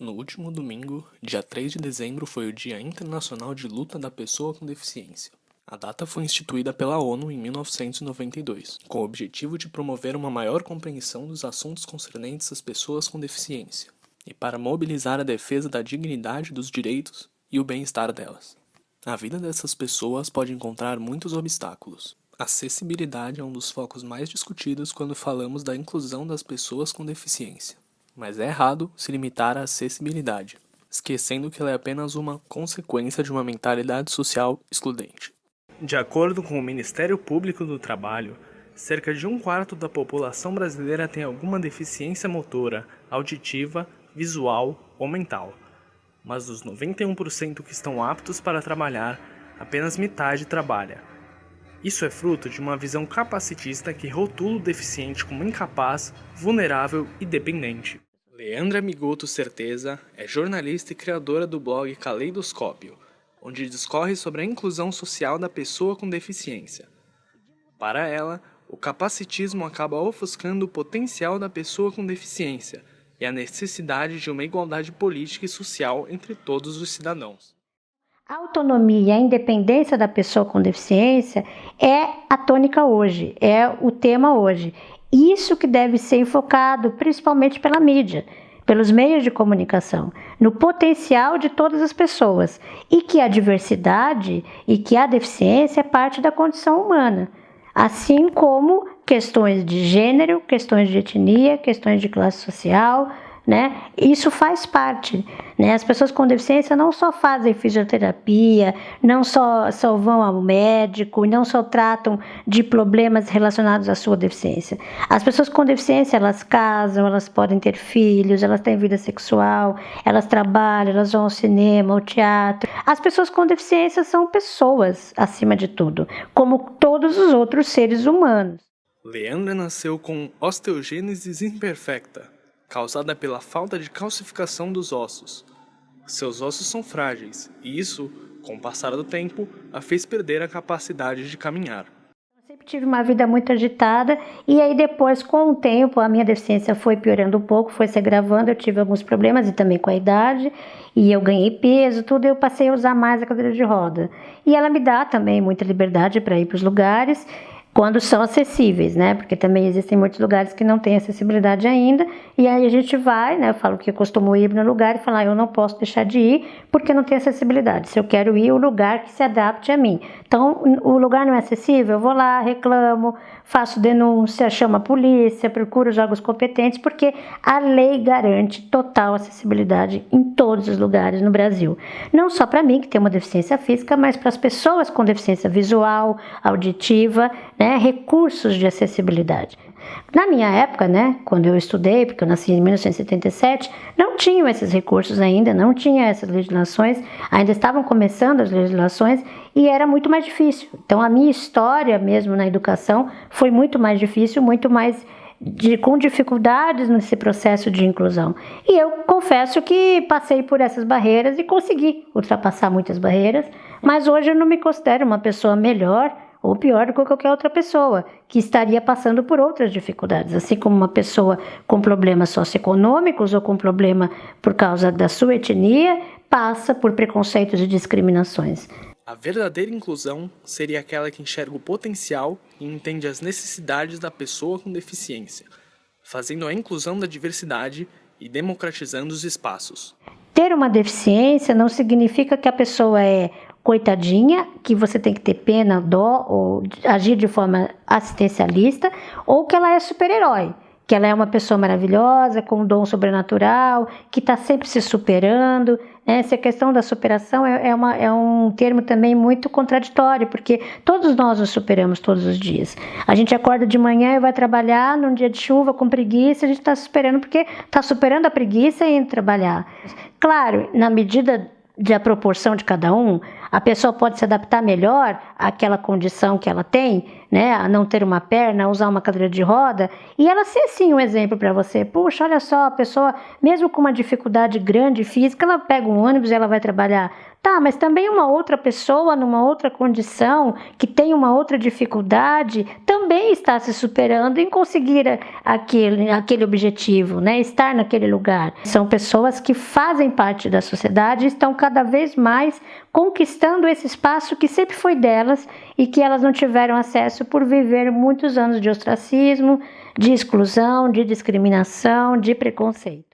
No último domingo, dia 3 de dezembro, foi o Dia Internacional de Luta da Pessoa com Deficiência. A data foi instituída pela ONU em 1992, com o objetivo de promover uma maior compreensão dos assuntos concernentes às pessoas com deficiência, e para mobilizar a defesa da dignidade dos direitos e o bem-estar delas. A vida dessas pessoas pode encontrar muitos obstáculos. A acessibilidade é um dos focos mais discutidos quando falamos da inclusão das pessoas com deficiência. Mas é errado se limitar à acessibilidade, esquecendo que ela é apenas uma consequência de uma mentalidade social excludente. De acordo com o Ministério Público do Trabalho, cerca de 1/4 da população brasileira tem alguma deficiência motora, auditiva, visual ou mental. Mas dos 91% que estão aptos para trabalhar, apenas metade trabalha. Isso é fruto de uma visão capacitista que rotula o deficiente como incapaz, vulnerável e dependente. Leandra Migoto Certeza é jornalista e criadora do blog Caleidoscópio, onde discorre sobre a inclusão social da pessoa com deficiência. Para ela, o capacitismo acaba ofuscando o potencial da pessoa com deficiência e a necessidade de uma igualdade política e social entre todos os cidadãos. A autonomia e a independência da pessoa com deficiência é a tônica hoje, é o tema hoje. Isso que deve ser enfocado principalmente pela mídia, pelos meios de comunicação, no potencial de todas as pessoas e que a diversidade e que a deficiência é parte da condição humana, assim como questões de gênero, questões de etnia, questões de classe social, né? Isso faz parte, né? As pessoas com deficiência não só fazem fisioterapia, não só vão ao médico, não só tratam de problemas relacionados à sua deficiência. As pessoas com deficiência, elas casam, elas podem ter filhos, elas têm vida sexual, elas trabalham, elas vão ao cinema, ao teatro. As pessoas com deficiência são pessoas, acima de tudo, como todos os outros seres humanos. Leandra nasceu com osteogênese imperfecta, causada pela falta de calcificação dos ossos. Seus ossos são frágeis, e isso, com o passar do tempo, a fez perder a capacidade de caminhar. Eu sempre tive uma vida muito agitada, e aí depois, com o tempo, a minha deficiência foi piorando um pouco, foi se agravando, eu tive alguns problemas, e também com a idade, e eu ganhei peso, tudo, eu passei a usar mais a cadeira de roda. E ela me dá também muita liberdade para ir para os lugares, quando são acessíveis, né? Porque também existem muitos lugares que não têm acessibilidade ainda, e aí a gente vai, né? Eu falo que eu costumo ir no lugar e falar, eu não posso deixar de ir porque não tem acessibilidade. Se eu quero ir, o lugar que se adapte a mim. Então, o lugar não é acessível, eu vou lá, reclamo, faço denúncia, chamo a polícia, procuro os órgãos competentes, porque a lei garante total acessibilidade em todos os lugares no Brasil. Não só para mim, que tenho uma deficiência física, mas para as pessoas com deficiência visual, auditiva, né, recursos de acessibilidade. Na minha época, né, quando eu estudei, porque eu nasci em 1977, não tinham esses recursos ainda, não tinha essas legislações, ainda estavam começando as legislações e era muito mais difícil. Então a minha história mesmo na educação foi muito mais difícil, muito mais com dificuldades nesse processo de inclusão. E eu confesso que passei por essas barreiras e consegui ultrapassar muitas barreiras, mas hoje eu não me considero uma pessoa melhor ou pior do que qualquer outra pessoa que estaria passando por outras dificuldades, assim como uma pessoa com problemas socioeconômicos ou com problema por causa da sua etnia passa por preconceitos e discriminações. A verdadeira inclusão seria aquela que enxerga o potencial e entende as necessidades da pessoa com deficiência, fazendo a inclusão da diversidade e democratizando os espaços. Ter uma deficiência não significa que a pessoa é coitadinha, que você tem que ter pena, dó ou agir de forma assistencialista, ou que ela é super-herói, que ela é uma pessoa maravilhosa, com um dom sobrenatural, que está sempre se superando. Essa questão da superação é um termo também muito contraditório, porque todos nós nos superamos todos os dias. A gente acorda de manhã e vai trabalhar num dia de chuva com preguiça, a gente está superando porque está superando a preguiça e indo trabalhar. Claro, na medida da proporção de cada um, A pessoa pode se adaptar melhor àquela condição que ela tem, né? A não ter uma perna, a usar uma cadeira de roda, e ela ser sim um exemplo para você. Puxa, olha só, a pessoa, mesmo com uma dificuldade grande física, ela pega um ônibus e ela vai trabalhar. Tá, mas também uma outra pessoa, numa outra condição, que tem uma outra dificuldade, também está se superando em conseguir aquele objetivo, né? Estar naquele lugar. São pessoas que fazem parte da sociedade e estão cada vez mais conquistando esse espaço que sempre foi delas e que elas não tiveram acesso por viver muitos anos de ostracismo, de exclusão, de discriminação, de preconceito.